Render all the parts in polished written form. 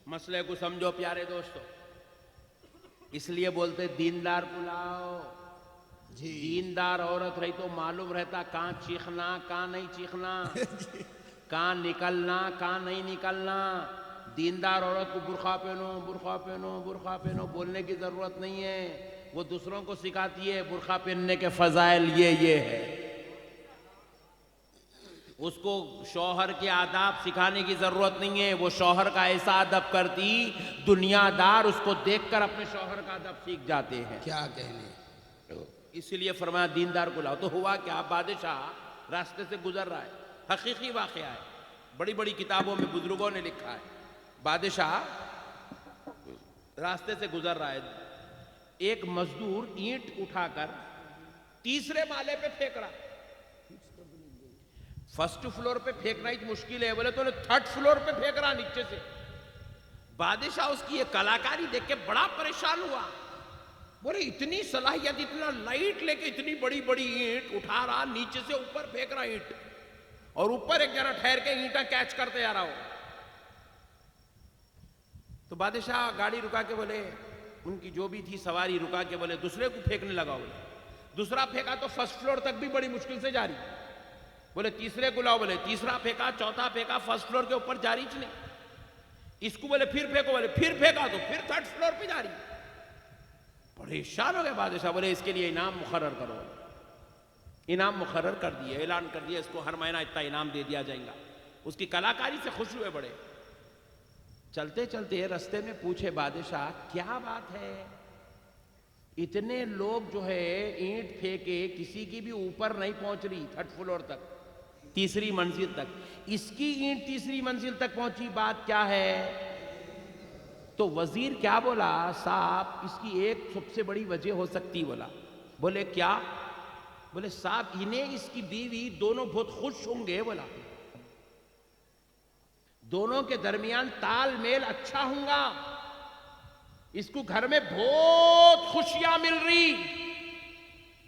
मसले को समझो प्यारे दोस्तों, इसलिए बोलते दीनदार बुलाओ। जी दीनदार औरत रही तो मालूम रहता कहाँ चीखना कहाँ नहीं चीखना, कहाँ निकलना कहाँ नहीं निकलना। दीनदार औरत को बुर्खा पहनो बुर्खा पहनो बुर्खा पहनो बोलने की जरूरत नहीं है, वो दूसरों को सिखाती है बुर्खा पहनने के फजाइल ये है। उसको शौहर के आदाब सिखाने की जरूरत नहीं है, वो शौहर का ऐसा अदब करती दुनियादार उसको देखकर अपने शौहर का अदब सीख जाते हैं। क्या कहने। इसलिए फरमाया दीनदार को लाओ। तो हुआ क्या, बादशाह रास्ते से गुजर रहा है, हकीकी वाकया है, बड़ी बड़ी किताबों में बुजुर्गों ने लिखा है। बादशाह रास्ते से गुजर रहा है, एक मजदूर ईंट उठाकर तीसरे माले पे फेंक रहा। फर्स्ट फ्लोर पे फेंकना ही मुश्किल है, बोले तो थर्ड फ्लोर पे फेंक रहा नीचे से। बादशाह उसकी ये कलाकारी देख के बड़ा परेशान हुआ, बोले इतनी सलाहियत, इतना लाइट लेके इतनी बड़ी बड़ी ईंट उठा रहा, नीचे से ऊपर फेंक रहा ईंट, और ऊपर एक जना ठहर के ईंटा कैच करते आ रहा हो। तो बादशाह गाड़ी रुका के बोले, उनकी जो भी थी सवारी रुका के बोले दूसरे को फेंकने लगा। बोले दूसरा फेंका तो फर्स्ट फ्लोर तक भी बड़ी मुश्किल से जा रही। बोले तीसरे को लाओ, बोले तीसरा फेंका चौथा फेंका, फर्स्ट फ्लोर के ऊपर जा रही नहीं। इसको बोले फिर फेंको, बोले फिर फेंका तो फिर थर्ड फ्लोर पे जा रही। परेशान हो गए बादशाह, बोले इसके लिए इनाम मुकर्रर करो। इनाम मुकर्रर कर दिए, ऐलान कर दिया इसको हर महीना इतना इनाम दे दिया जाएगा। उसकी कलाकारी से खुश हुए बड़े। चलते चलते रास्ते में पूछे बादशाह क्या बात है, इतने लोग जो है ईंट फेंके किसी की भी ऊपर नहीं पहुंच रही थर्ड फ्लोर तक, तीसरी मंजिल तक, इसकी ईंट तीसरी मंजिल तक पहुंची, बात क्या है। तो वजीर क्या बोला, साहब इसकी एक सबसे बड़ी वजह हो सकती। बोले क्या, बोले साहब इन्हें इसकी बीवी दोनों बहुत खुश होंगे। बोला दोनों के दरमियान तालमेल अच्छा होगा, इसको घर में बहुत खुशियां मिल रही,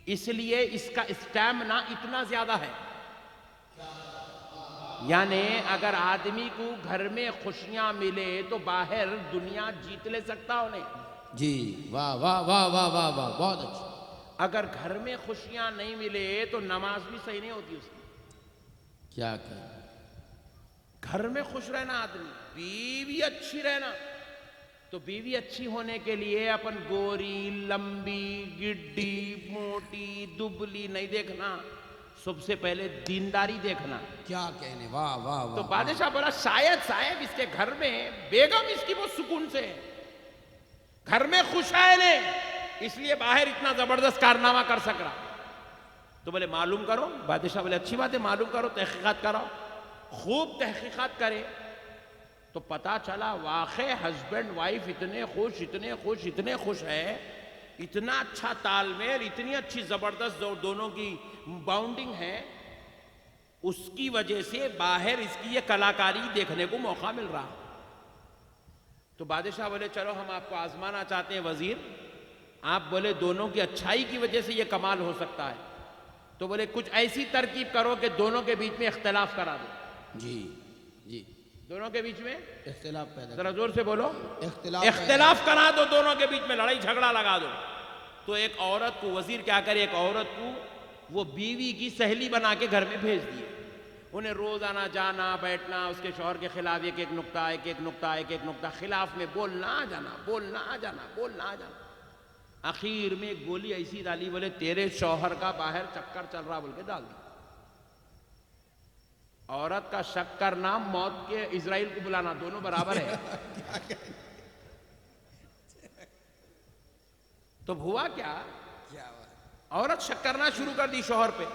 इसलिए इसका स्टैमिना इतना ज्यादा है। यानी अगर आदमी को घर में खुशियां मिले तो बाहर दुनिया जीत ले सकता उन्हें। जी वाह वाह वाह वाह वाह वाह, बहुत अच्छा। अगर घर में खुशियां नहीं मिले तो नमाज भी सही नहीं होती उसकी। क्या कहें। घर में खुश रहना आदमी, बीवी अच्छी रहना, तो बीवी अच्छी होने के लिए अपन गोरी लंबी गिड्डी मोटी दुबली नहीं देखना, सबसे पहले दीनदारी देखना। क्या कहने, वाह वाह वाह। तो बादशाह बोला शायद साहब इसके घर में बेगम इसकी बहुत सुकून से है, घर में खुश है ने, इसलिए बाहर इतना जबरदस्त कारनामा कर सक रहा। तो बोले मालूम करो। बादशाह बोले अच्छी बात है, मालूम करो, तहकीकात करो। खूब तहकीकात करे तो पता चला वाकई हस्बैंड वाइफ इतने खुश इतने खुश इतने खुश है, इतना अच्छा तालमेल, इतनी अच्छी जबरदस्त जो दोनों की बाउंडिंग है, उसकी वजह से बाहर इसकी ये कलाकारी देखने को मौका मिल रहा। तो बादशाह बोले चलो हम आपको आजमाना चाहते हैं वजीर, आप बोले दोनों की अच्छाई की वजह से ये कमाल हो सकता है, तो बोले कुछ ऐसी तरकीब करो कि दोनों के बीच में इख्तिलाफ करा दो। जी जी, दोनों के बीच में इख्तिलाफ पैदा, जरा जोर से बोलो, इख्तिलाफ करा दो, दोनों के बीच में लड़ाई झगड़ा लगा दो। तो एक औरत को वजीर क्या करे, एक औरत को वो बीवी की सहेली बना के घर में भेज दिए। उन्हें रोजाना जाना बैठना, उसके शौहर के खिलाफ एक एक नुक्ता एक एक नुक्ता एक एक नुक्ता खिलाफ में बोलना आ जाना बोलना आ जाना बोलना आ जाना। आखिर में एक गोली ऐसी डाली, बोले तेरे शौहर का बाहर चक्कर चल रहा बोल के डाल दी। औरत का शक करना मौत के इजराइल को बुलाना दोनों बराबर है। तो हुआ क्या, औरत शक करना शुरू कर दी शौहर पे।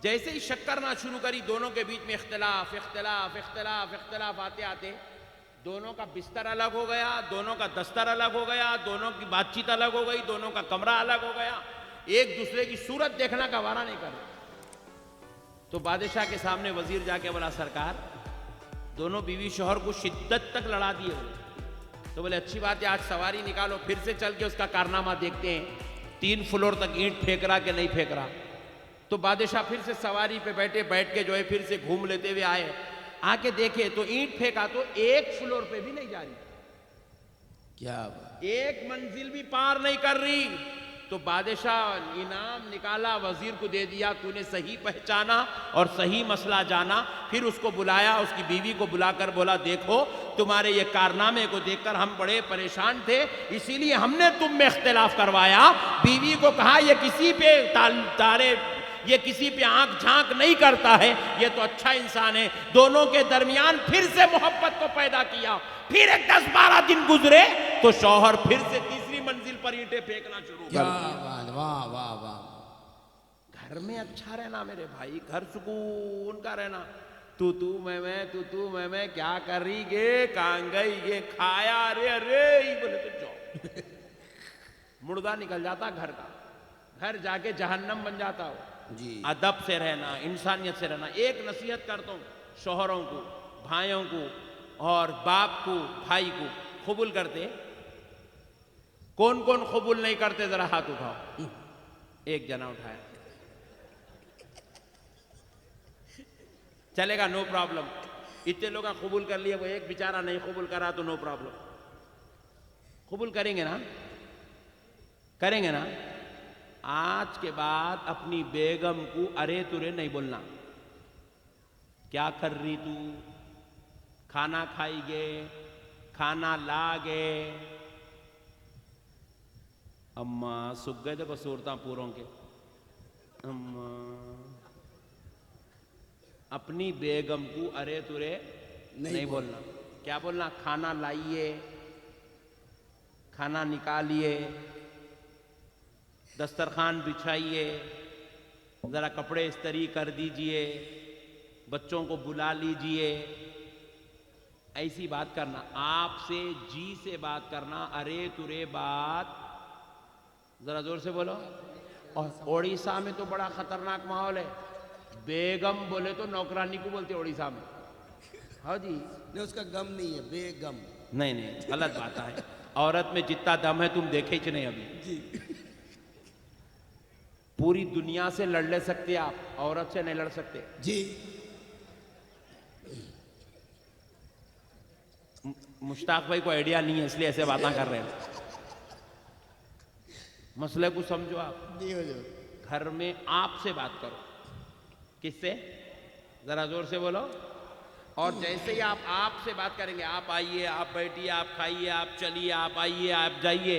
जैसे ही शक करना शुरू करी, दोनों के बीच में इख्तिलाफ इख्तिलाफ इख्तिलाफ इख्तिलाफ आते आते दोनों का बिस्तर अलग हो गया, दोनों का दस्तर अलग हो गया, दोनों की बातचीत अलग हो गई, दोनों का कमरा अलग हो गया, एक दूसरे की सूरत देखना का वारा नहीं कर। तो बादशाह के सामने वजीर जाके बोला सरकार दोनों बीवी शौहर को शिद्दत तक लड़ा दिए। तो बोले अच्छी बात है, आज सवारी निकालो, फिर से चल के उसका कारनामा देखते हैं, 3 फ्लोर तक ईंट फेंक रहा कि नहीं फेंक रहा। तो बादशाह फिर से सवारी पे बैठे, बैठ के जो है फिर से घूम लेते हुए आए। आके देखे तो ईंट फेंका तो एक फ्लोर पे भी नहीं जा रही, क्या बात। एक मंजिल भी पार नहीं कर रही। तो बादशाह इनाम निकाला, वजीर को दे दिया, तूने सही पहचाना और सही मसला जाना। फिर उसको बुलाया, उसकी बीवी को बुलाकर बोला, देखो तुम्हारे ये कारनामे को देखकर हम बड़े परेशान थे, इसीलिए हमने तुम में इख्तिलाफ करवाया। बीवी को कहा, ये किसी पे तारे, ये किसी पे आंख झांक नहीं करता है, ये तो अच्छा इंसान है। दोनों के दरमियान फिर से मोहब्बत को पैदा किया। फिर एक 10-12 दिन गुजरे तो शौहर फिर से तीसरी मंजिल पर ईंटें फेंकना शुरू कर क्या दिया। बात, वाह वाह वाह। घर में अच्छा रहना मेरे भाई, घर सुकून का रहना। तू मैं क्या कर रही गे, कहां गई ये, खाया रे अरे ही बोले तो जाओ मुर्दा निकल जाता घर का, घर जाके जहन्नम बन जाता हो। जी अदब से रहना, इंसानियत से रहना। एक नसीहत करता हूं शौहरों को, भाइयों को और बाप को, भाई को, कबूल करते? कौन कौन कबूल नहीं करते, जरा हाथ उठाओ। एक जना उठाया, चलेगा, नो प्रॉब्लम। इतने लोग कबूल कर लिए, वो एक बेचारा नहीं कबूल करा तो नो प्रॉब्लम। कबूल करेंगे ना, करेंगे ना? आज के बाद अपनी बेगम को अरे तुरे नहीं बोलना। क्या कर रही तू, खाना खाएगे, खाना लागे। अम्मा सुख गए देखो सूरता पूरों के। अम्मा अपनी बेगम को अरे तुरे नहीं बोलना। क्या बोलना? खाना लाइए, खाना निकालिए, दस्तरखान बिछाइए, जरा कपड़े इस्त्री कर दीजिए, बच्चों को बुला लीजिए। ऐसी बात करना, आपसे जी से बात करना, अरे तुरे बात। जरा जोर से बोलो। और ओडिशा में तो बड़ा खतरनाक माहौल है। बेगम बोले तो नौकरानी को बोलते ओडिशा में। हाँ जी, नहीं उसका गम नहीं है, बेगम। नहीं नहीं, गलत बात है। औरत में जितना दम है तुम देखे ही नहीं अभी जी पूरी दुनिया से लड़ ले सकते आप, औरत से नहीं लड़ सकते। जी मुश्ताक भाई को आइडिया नहीं है इसलिए ऐसे बातें कर रहे हैं। मसले को समझो आप। जी हो जो। घर में आपसे बात करो। किससे? जरा जोर से बोलो। और जैसे ही आप आपसे बात करेंगे, आप आइए, आप बैठिए, आप खाइए, आप चलिए, आप आइए, आप जाइए,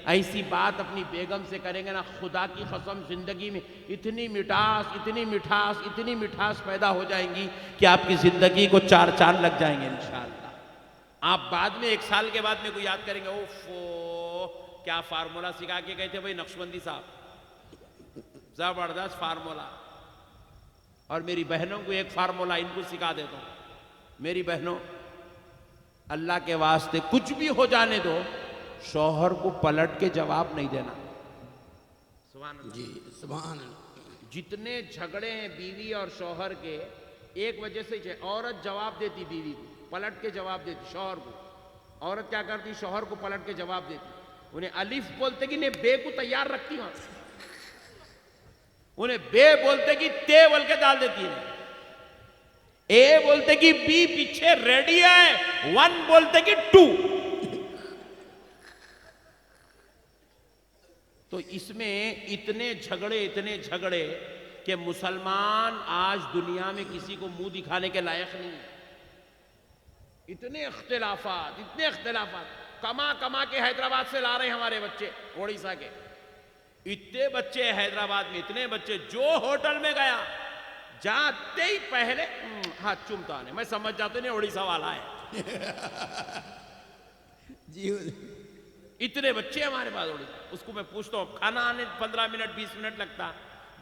ऐसी बात अपनी बेगम से करेंगे ना, खुदा की कसम जिंदगी में इतनी मिठास, इतनी मिठास, इतनी मिठास पैदा हो जाएंगी कि आपकी जिंदगी को 4 चांद लग जाएंगे इंशाअल्लाह। आप बाद में 1 साल के बाद में कोई याद करेंगे, ओफो क्या फार्मूला सिखा के गए थे भाई नक्शबंदी साहब, जबरदस्त फार्मूला। और मेरी बहनों को एक फार्मूला इनको सिखा देता हूं। मेरी बहनों, अल्लाह के वास्ते कुछ भी हो जाने दो, शौहर को पलट के जवाब नहीं देना। सुभान अल्लाह। जी सुभान अल्लाह। जितने झगड़े हैं बीवी और शौहर के, एक वजह से ही। औरत जवाब देती बीवी को, पलट के जवाब देती शौहर को। औरत क्या करती? शौहर को पलट के जवाब देती। उन्हें अलिफ बोलते कि नहीं बे को तैयार रखती वहां, उन्हें बे बोलते कि ते बोल के डाल देती है, ए बोलते कि बी पीछे रेडी है, 1 बोलते कि 2। तो इसमें इतने झगड़े कि मुसलमान आज दुनिया में किसी को मुंह दिखाने के लायक नहीं है। इतने इख्तिलाफात कमा के हैदराबाद से ला रहे हैं हमारे बच्चे, ओडिशा के। इतने बच्चे हैदराबाद में, इतने बच्चे, जो होटल में गया जाते ही पहले हाथ चूमता नहीं, मैं समझ जाते नहीं ओडिशा वाला है। जी इतने बच्चे हमारे पास ओडिशा। उसको मैं पूछता हूँ, खाना आने 15 मिनट 20 मिनट लगता,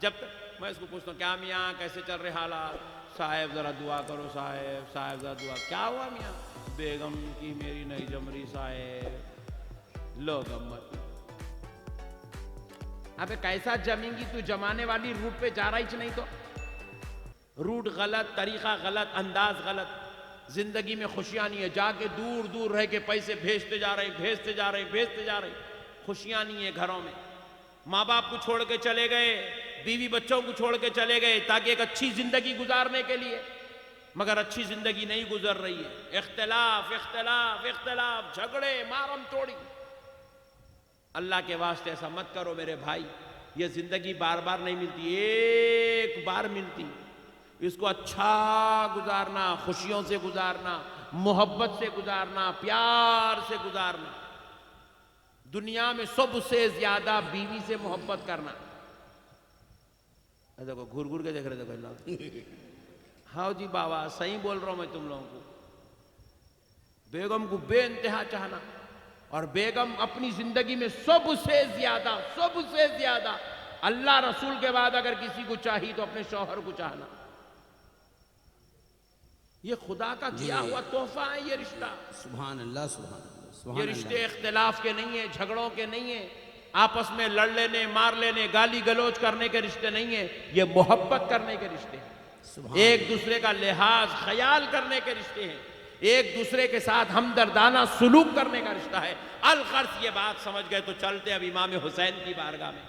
जब तक मैं उसको पूछता हूँ, क्या मियाँ कैसे चल रहे हालात? साहब जरा दुआ करो साहब जरा दुआ। क्या हुआ मियाँ? बेगम की मेरी नहीं जम रही साहब। लो गम्मत। अबे कैसा जमेंगी तू? जमाने वाली रूट पे जा रही नहीं तो? रूट गलत, तरीका गलत, अंदाज गलत। जिंदगी में खुशियां नहीं है, जाके दूर दूर रह के पैसे भेजते जा रहे। खुशियां नहीं है घरों में। माँ बाप को छोड़ के चले गए, बीवी बच्चों को छोड़ के चले गए ताकि एक अच्छी जिंदगी गुजारने के लिए। मगर अच्छी जिंदगी नहीं गुजर रही है। इख्तिलाफ इख्तिलाफ इख्तिलाफ, झगड़े, मारम तोड़ी। अल्लाह के वास्ते ऐसा मत करो मेरे भाई। ये जिंदगी बार बार नहीं मिलती, एक बार मिलती। इसको अच्छा गुजारना, खुशियों से गुजारना, मोहब्बत से गुजारना, प्यार से गुजारना। दुनिया में सबसे ज्यादा बीवी से मोहब्बत करना। देखो घूर घूर के देख रहे थे पहला। हाँ जी बाबा, सही बोल रहा हूं मैं तुम लोगों को। बेगम को बेइंतहा चाहना, और बेगम अपनी जिंदगी में सबसे ज्यादा अल्लाह रसूल के बाद अगर किसी को चाहिए तो अपने शौहर को चाहना। ये खुदा का दिया हुआ तोहफा है ये रिश्ता। सुभान अल्लाह, सुभान अल्लाह, सुभान ये रिश्ते इख्तिलाफ के नहीं है, झगड़ों के नहीं है, आपस में लड़ लेने, मार लेने, गाली गलौज करने के रिश्ते नहीं है। ये मोहब्बत करने के रिश्ते हैं, एक दूसरे का लिहाज ख्याल करने के रिश्ते हैं, एक दूसरे के साथ हमदर्दाना सुलूक करने का रिश्ता है। अलखर्स ये बात समझ गए तो चलते अब इमाम हुसैन की बारगाह में।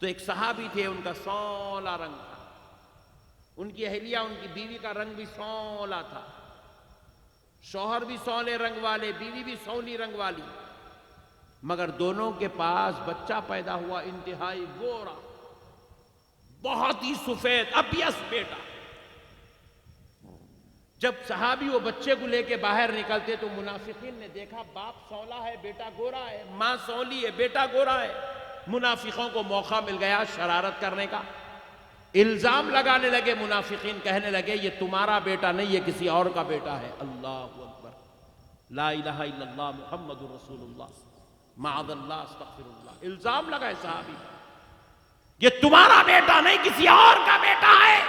तो एक सहाबी थे, उनका सौला रंग था, उनकी अहलिया, उनकी बीवी का रंग भी सौला था। शौहर भी सौले रंग वाले, बीवी भी सौली रंग वाली, मगर दोनों के पास बच्चा पैदा हुआ इंतहाई गोरा, बहुत ही सफेद अबियस बेटा। जब सहाबी वो बच्चे को लेके बाहर निकलते तो मुनाफिकीन ने देखा बाप सौला है, बेटा गोरा है, मां सौली है, बेटा गोरा है। मुनाफिकों को मौका मिल गया शरारत करने का, इल्जाम लगाने लगे। मुनाफिकीन कहने लगे ये तुम्हारा बेटा नहीं, ये किसी और का बेटा है। अल्लाहु अकबर, ला इलाहा इल्लल्लाह मुहम्मदुर रसूलुल्लाह, माअज़ल्लाह अस्तग़फिरुल्लाह। इल्जाम लगाए सहाबी, ये तुम्हारा बेटा नहीं, किसी और का बेटा है।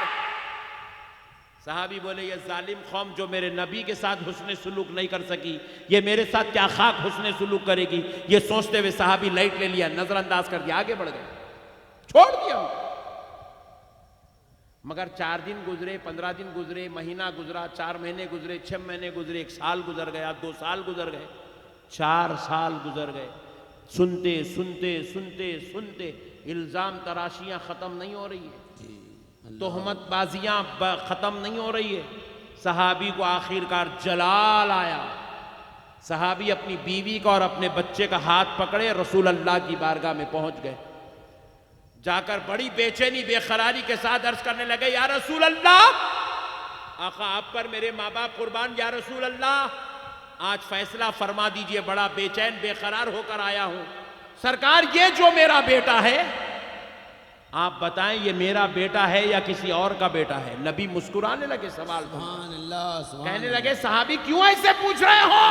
सहाबी बोले ये जालिम कौम जो मेरे नबी के साथ हुस्न सुलूक नहीं कर सकी, ये मेरे साथ क्या खाक हुस्न सुलूक करेगी। ये सोचते हुए सहाबी लाइट ले लिया, नजरअंदाज कर दिया, आगे बढ़ गए, छोड़ दिया उनको। मगर 4 दिन गुजरे, 15 दिन गुजरे, महीना गुजरा, 4 महीने गुजरे, 6 महीने गुजरे, 1 साल गुजर गया, 2 साल गुजर गए, 4 साल गुजर गए। सुनते सुनते सुनते सुनते इल्जाम तराशियां खत्म नहीं हो रही है, तोहमत बाजियां खत्म नहीं हो रही है। सहाबी को आखिरकार जलाल आया। सहाबी अपनी बीवी का और अपने बच्चे का हाथ पकड़े रसूल अल्लाह की बारगाह में पहुंच गए। जाकर बड़ी बेचैनी बेकरारी के साथ अर्ज करने लगे, या रसूल अल्लाह, आका आप पर मेरे माँ बाप कुर्बान, या रसूल अल्लाह आज फैसला फरमा दीजिए, बड़ा बेचैन बेकरार होकर आया हूं। सरकार ये जो मेरा बेटा है, आप बताएं ये मेरा बेटा है या किसी और का बेटा है। नबी मुस्कुराने लगे सवाल पर, कहने लगे सहाबी क्यों ऐसे पूछ रहे हो।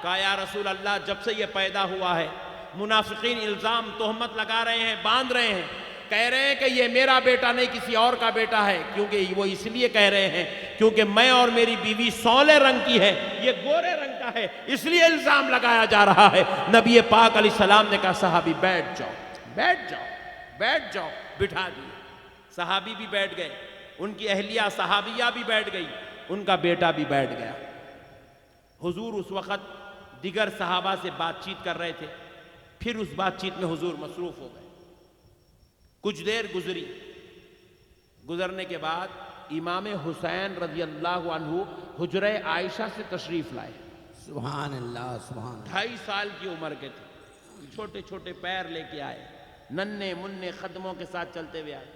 कहा या रसूल अल्लाह जब से ये पैदा हुआ है मुनाफिकीन इल्जाम तोहमत लगा रहे हैं, बांध रहे हैं, कह रहे हैं कि ये मेरा बेटा नहीं किसी और का बेटा है। क्योंकि वो इसलिए कह रहे हैं क्योंकि मैं और मेरी बीवी सौले रंग की है, ये गोरे रंग का है, इसलिए इल्जाम लगाया जा रहा है। नबी पाक अलैहिस्सलाम ने कहा सहाबी बैठ जाओ, बैठ जाओ, बैठ जाओ। बिठा दिए। सहाबी भी बैठ गए, उनकी अहलिया सहाबिया भी बैठ गई, उनका बेटा भी बैठ गया। हुजूर उस वक़्त दिगर सहाबा से बातचीत कर रहे थे, फिर उस बातचीत में हुजूर मसरूफ हो गए। कुछ देर गुजरी, गुजरने के बाद इमाम हुसैन रज़ी अल्लाह अन्हु हुजरे आयशा से तशरीफ लाए। सुभान अल्लाह, सुभान। 2.5 साल की उम्र के थे, छोटे छोटे पैर लेके आए, नन्हे मुन्ने कदमों के साथ चलते हुए आए।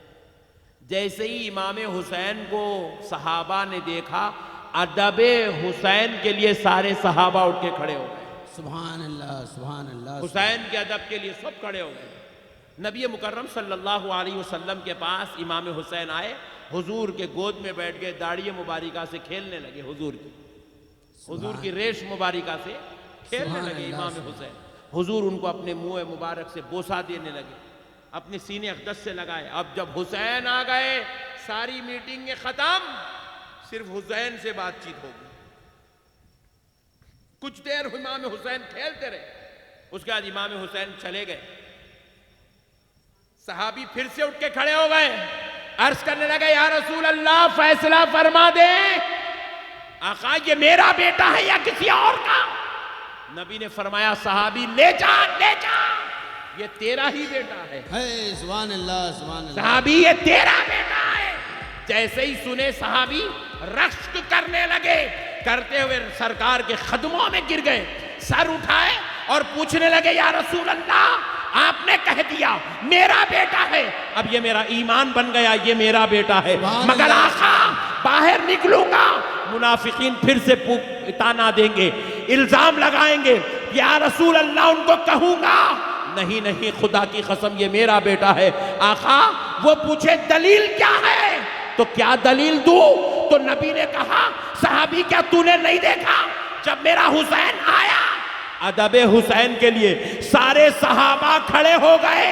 जैसे ही इमाम हुसैन को सहाबा ने देखा, अदबे हुसैन के लिए सारे सहाबा उठ के खड़े हो गए। सुभान अल्लाह, सुभान अल्लाह। हुसैन के अदब के लिए सब खड़े हो गए। नबी मुकर्रम सल्लल्लाहु अलैहि वसल्लम के पास इमाम हुसैन आए, हुजूर के गोद में बैठ गए, दाढ़ी मुबारिका से खेलने लगे। हुजूर की रेश मुबारिका से खेलने लगे इमाम हुसैन। हुजूर उनको अपने मुंह मुबारक से बोसा देने लगे, अपने सीने अक़दस से लगाए। अब जब हुसैन आ गए, सारी मीटिंग खत्म, सिर्फ हुसैन से बातचीत होगी। कुछ देर इमाम हुसैन खेलते रहे, उसके बाद इमाम हुसैन चले गए। सहाबी फिर से उठ के खड़े हो गए, अर्ज करने लगे या रसूल अल्लाह फैसला फरमा दे, आका ये मेरा बेटा है या किसी और का। नबी ने फरमाया सहाबी ले जा, ले जा, ये तेरा ही बेटा है। सुभान अल्लाह, सुभान अल्लाह। सहाबी ये तेरा बेटा है, जैसे ही सुने सहाबी रश्क करने लगे, करते हुए सरकार के कदमों में गिर गए, सर उठाए और पूछने लगे, या रसूल अल्लाह, आपने कह दिया मेरा बेटा है, अब ये मेरा ईमान बन गया, ये मेरा बेटा है, मगर आका बाहर निकलूंगा मुनाफिकीन फिर से ताना देंगे, इल्जाम लगाएंगे, या रसूल अल्लाह उनको कहूंगा, नहीं नहीं खुदा की कसम ये मेरा बेटा है। आका वो पूछे दलील क्या है, तो क्या दलील दूं? तो नबी ने कहा, सहाबी क्या तूने नहीं देखा जब मेरा हुसैन आया? अदबे हुसैन के लिए सारे सहाबा खड़े हो गए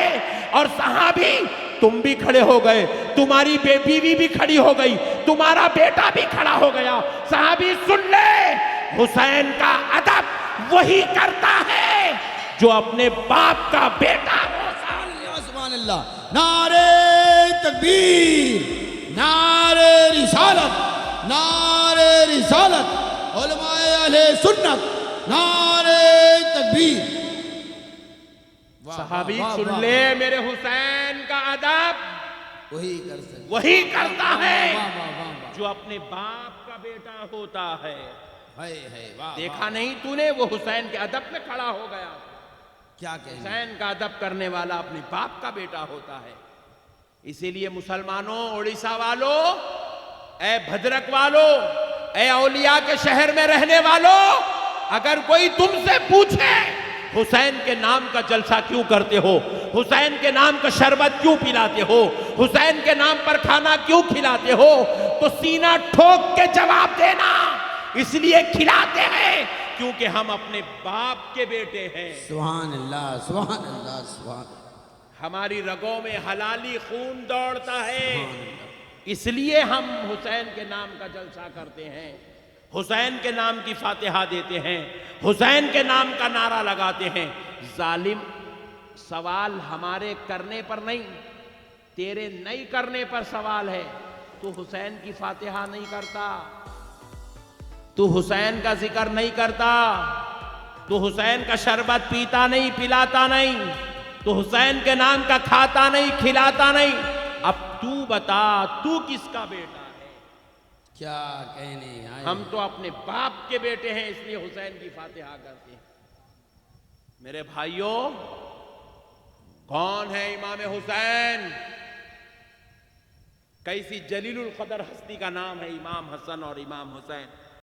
और सहाबी तुम भी खड़े हो गए, तुम्हारी बीवी भी खड़ी हो गई, तुम्हारा बेटा भी खड़ा हो गया। सहाबी सुन ले, हुसैन का अदब वही करता है जो अपने बाप का बेटा हो। सुभान अल्लाह, नारे तकबीर, नारे रिसालत, नारे रिसालत, उलमाए अहले सुन्नत, नारे तकबीर। सहाबी सुन ले, मेरे हुसैन का अदब वही करता है जो अपने बाप का बेटा होता है। देखा नहीं तूने, वो हुसैन के अदब में खड़ा हो गया। क्या कहें, हुसैन का अदब करने वाला अपने बाप का बेटा होता है। इसीलिए मुसलमानों, उड़ीसा वालों, ए भद्रक वालों, ए औलिया के शहर में रहने वालों, अगर कोई तुमसे पूछे हुसैन के नाम का जलसा क्यों करते हो, हुसैन के नाम का शरबत क्यों पिलाते हो, हुसैन के नाम पर खाना क्यों खिलाते हो, तो सीना ठोक के जवाब देना, इसलिए खिलाते हैं क्योंकि हम अपने बाप के बेटे हैं। सुभान अल्लाह, सुभान अल्लाह, सुभान। हमारी रगों में हलाली खून दौड़ता है, इसलिए हम हुसैन के नाम का जलसा करते हैं, हुसैन के नाम की फातिहा देते हैं, हुसैन के नाम का नारा लगाते हैं। जालिम, सवाल हमारे करने पर नहीं, तेरे नहीं करने पर सवाल है। तू हुसैन की फातिहा नहीं करता, तू हुसैन का जिक्र नहीं करता, तू हुसैन का शरबत पीता नहीं, पिलाता नहीं, तू हुसैन के नाम का खाता नहीं, खिलाता नहीं। अब तू बता, तू किसका बेटा है? क्या कहने आए? हम तो अपने बाप के बेटे हैं, इसलिए हुसैन की फातिहा करते हैं। मेरे भाइयों, कौन है इमाम हुसैन? कैसी जलीलुल कदर हस्ती का नाम है इमाम हसन और इमाम हुसैन।